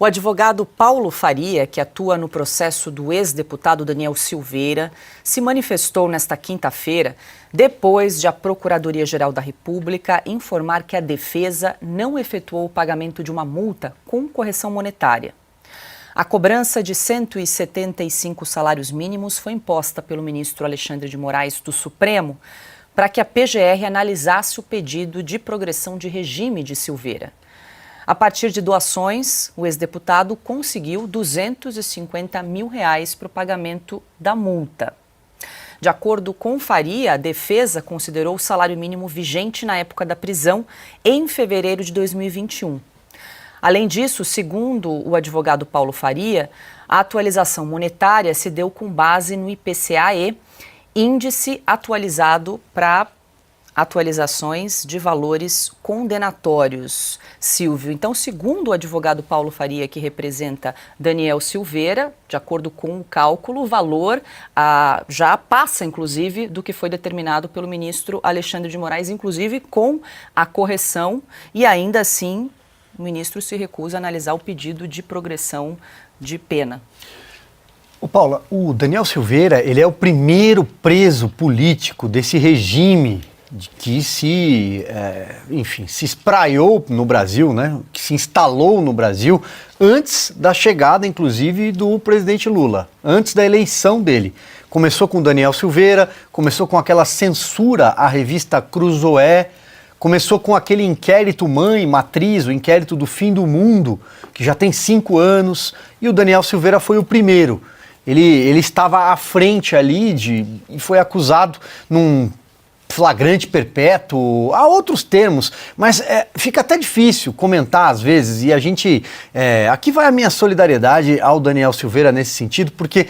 O advogado Paulo Faria, que atua no processo do ex-deputado Daniel Silveira, se manifestou nesta quinta-feira depois de a Procuradoria-Geral da República informar que a defesa não efetuou o pagamento de uma multa com correção monetária. A cobrança de 175 salários mínimos foi imposta pelo ministro Alexandre de Moraes do Supremo para que a PGR analisasse o pedido de progressão de regime de Silveira. A partir de doações, o ex-deputado conseguiu R$250 mil para o pagamento da multa. De acordo com Faria, a defesa considerou o salário mínimo vigente na época da prisão, em fevereiro de 2021. Além disso, segundo o advogado Paulo Faria, a atualização monetária se deu com base no IPCA-E, índice atualizado para atualizações de valores condenatórios. Silvio, então, segundo o advogado Paulo Faria, que representa Daniel Silveira, de acordo com o cálculo, o valor já passa, inclusive, do que foi determinado pelo ministro Alexandre de Moraes, inclusive com a correção, e ainda assim o ministro se recusa a analisar o pedido de progressão de pena. Paula, o Daniel Silveira, ele é o primeiro preso político desse regime que se espraiou no Brasil, né? Que se instalou no Brasil antes da chegada, inclusive, do presidente Lula, antes da eleição dele. Começou com o Daniel Silveira, começou com aquela censura à revista Cruzoé, começou com aquele inquérito mãe, matriz, o inquérito do fim do mundo, que já tem 5 anos, e o Daniel Silveira foi o primeiro. Ele estava à frente ali e foi acusado num flagrante perpétuo, há outros termos, mas fica até difícil comentar às vezes, e a gente, aqui vai a minha solidariedade ao Daniel Silveira nesse sentido, porque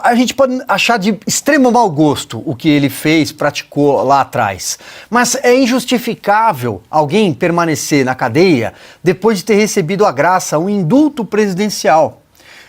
a gente pode achar de extremo mau gosto o que ele fez, praticou lá atrás, mas é injustificável alguém permanecer na cadeia depois de ter recebido a graça, um indulto presidencial.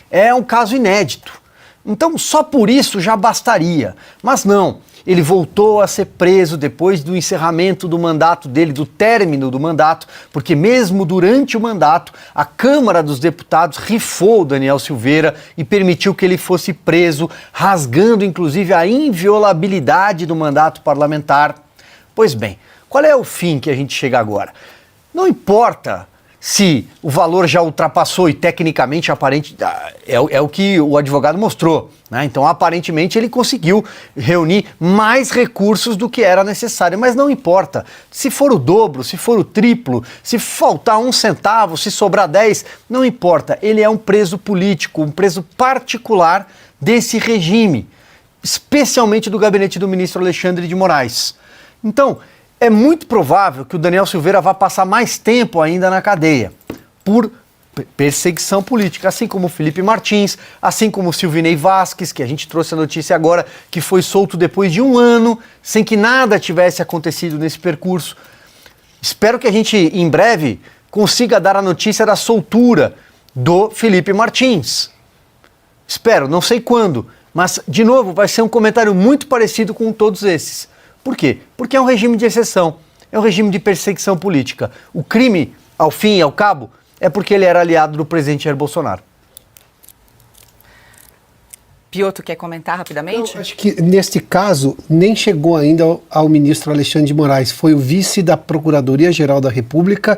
É um caso inédito, então só por isso já bastaria, mas não. Ele voltou a ser preso depois do encerramento do mandato dele, do término do mandato, porque mesmo durante o mandato, a Câmara dos Deputados rifou o Daniel Silveira e permitiu que ele fosse preso, rasgando inclusive a inviolabilidade do mandato parlamentar. Pois bem, qual é o fim que a gente chega agora? Não importa se o valor já ultrapassou e tecnicamente aparente, é o que o advogado mostrou, né? Então aparentemente ele conseguiu reunir mais recursos do que era necessário, mas não importa, se for o dobro, se for o triplo, se faltar 1 centavo, se sobrar 10, não importa, ele é um preso político, um preso particular desse regime, especialmente do gabinete do ministro Alexandre de Moraes. Então, é muito provável que o Daniel Silveira vá passar mais tempo ainda na cadeia, por perseguição política, assim como o Felipe Martins, assim como o Silvinei Vasquez, que a gente trouxe a notícia agora, que foi solto depois de 1 ano, sem que nada tivesse acontecido nesse percurso. Espero que a gente, em breve, consiga dar a notícia da soltura do Felipe Martins. Espero, não sei quando, mas, de novo, vai ser um comentário muito parecido com todos esses. Por quê? Porque é um regime de exceção, é um regime de perseguição política. O crime, ao fim e ao cabo, é porque ele era aliado do presidente Jair Bolsonaro. Piotr, quer comentar rapidamente? Eu acho que, neste caso, nem chegou ainda ao ministro Alexandre de Moraes. Foi o vice da Procuradoria-Geral da República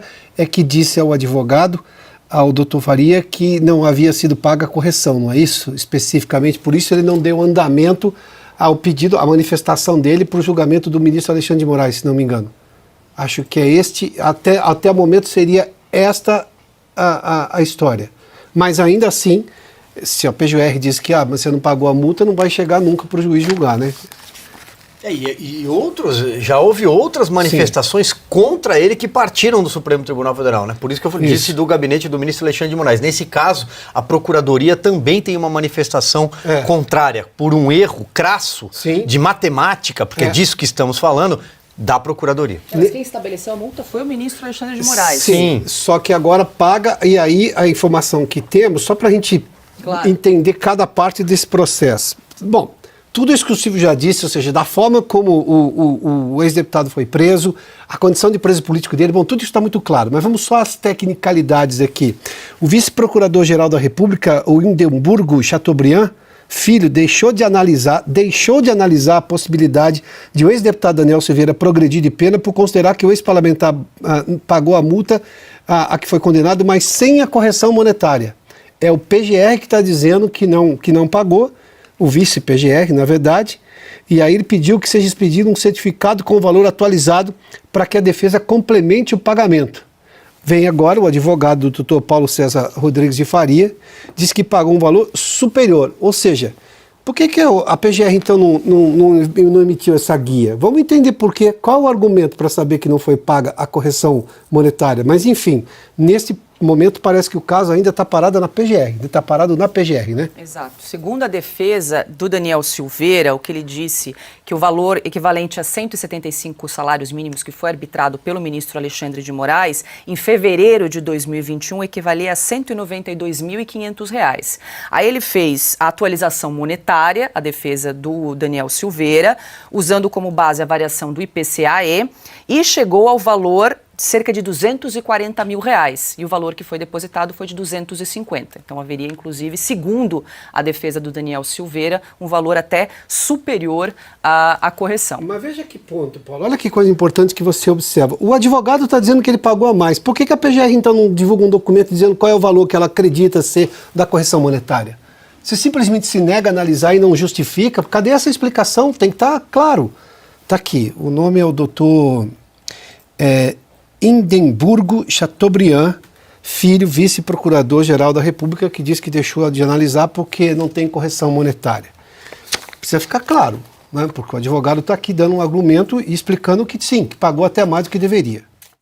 que disse ao advogado, ao doutor Faria, que não havia sido paga a correção, não é isso? Especificamente, por isso ele não deu andamento ao pedido, à manifestação dele para o julgamento do ministro Alexandre de Moraes, se não me engano. Acho que é até o momento seria esta a história. Mas ainda assim, se a PGR diz que mas você não pagou a multa, não vai chegar nunca para o juiz julgar, né? Já houve outras manifestações contra ele que partiram do Supremo Tribunal Federal, né? Por isso que eu disse do gabinete do ministro Alexandre de Moraes. Nesse caso, a Procuradoria também tem uma manifestação contrária, por um erro crasso de matemática, porque é disso que estamos falando, da Procuradoria. Mas quem estabeleceu a multa foi o ministro Alexandre de Moraes. Sim, só que agora paga, e aí a informação que temos, só para a gente entender cada parte desse processo. Bom, tudo isso que o Silvio já disse, ou seja, da forma como o ex-deputado foi preso, a condição de preso político dele, bom, tudo isso está muito claro, mas vamos só às tecnicalidades aqui. O vice-procurador-geral da República, o Hindenburgo Chateaubriand, filho, deixou de analisar a possibilidade de o ex-deputado Daniel Silveira progredir de pena por considerar que o ex-parlamentar pagou a multa a que foi condenado, mas sem a correção monetária. É o PGR que está dizendo que não pagou, o vice-PGR, na verdade, e aí ele pediu que seja expedido um certificado com o valor atualizado para que a defesa complemente o pagamento. Vem agora o advogado do Dr. Paulo César Rodrigues de Faria, diz que pagou um valor superior, ou seja, por que a PGR então não emitiu essa guia? Vamos entender por quê, qual o argumento para saber que não foi paga a correção monetária, mas enfim, nesse momento parece que o caso ainda está parado na PGR, está parado na PGR, né? Exato. Segundo a defesa do Daniel Silveira, o que ele disse que o valor equivalente a 175 salários mínimos que foi arbitrado pelo ministro Alexandre de Moraes em fevereiro de 2021 equivalia a R$ 192.500. Aí ele fez a atualização monetária, a defesa do Daniel Silveira, usando como base a variação do IPCA-E e chegou ao valor cerca de R$240 mil, e o valor que foi depositado foi de 250. Então haveria, inclusive, segundo a defesa do Daniel Silveira, um valor até superior à correção. Mas veja que ponto, Paulo. Olha que coisa importante que você observa. O advogado está dizendo que ele pagou a mais. Por que a PGR, então, não divulga um documento dizendo qual é o valor que ela acredita ser da correção monetária? Se simplesmente se nega a analisar e não justifica, cadê essa explicação? Tem que estar claro. Está aqui. O nome é o doutor Hindenburgo Chateaubriand, filho, vice-procurador-geral da República, que diz que deixou de analisar porque não tem correção monetária. Precisa ficar claro, né? Porque o advogado está aqui dando um argumento e explicando que sim, que pagou até mais do que deveria.